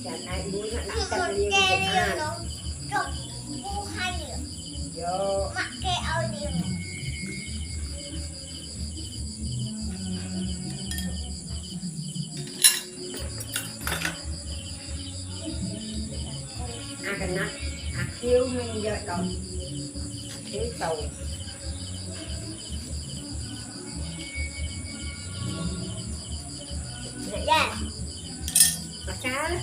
Chẳng ai muốn nó Một đặt kê liền liền nó trục bu hai liền. vô Mặc kê ao liền. cái nát thiếu mình giờ đâu thiếu tàu Dạ. mà cá đó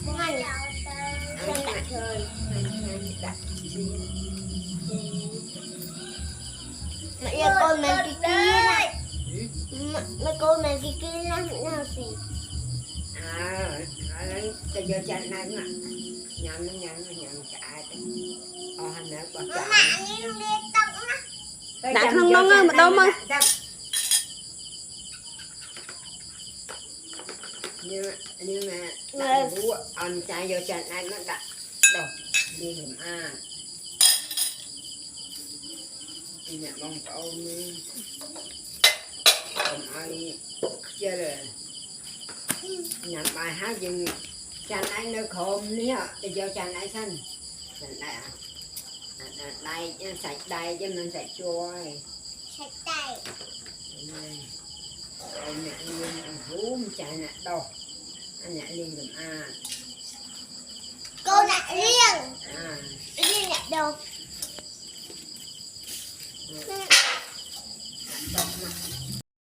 Không ăn đâu. Chân đặt thôi. đặt Mẹ ơi con mang cái kia này. Mẹ con mang cái kia làm nào gì? bây giờ chân này mà nhầm chạy hành nữa bỏ chạy Mẹ đi tóc á. Đặt không ngon ơi mà đâu mà nhưng mà đặt búa ăn chạy vô chân này nó đặt đâu đi làm ăn đi nhà bông cậu không ai chơi rồi nhặt bài hát gì chăn anh nó khom nhá để cho chăn anh xanh đây sạch đây cho mình sạch trôi Sạch tay. anh nhặt liền ăn hú chạy nè đâu anh nhặt liền làm Cô đặt riêng. Riêng nhặt đâu? Đọc mặt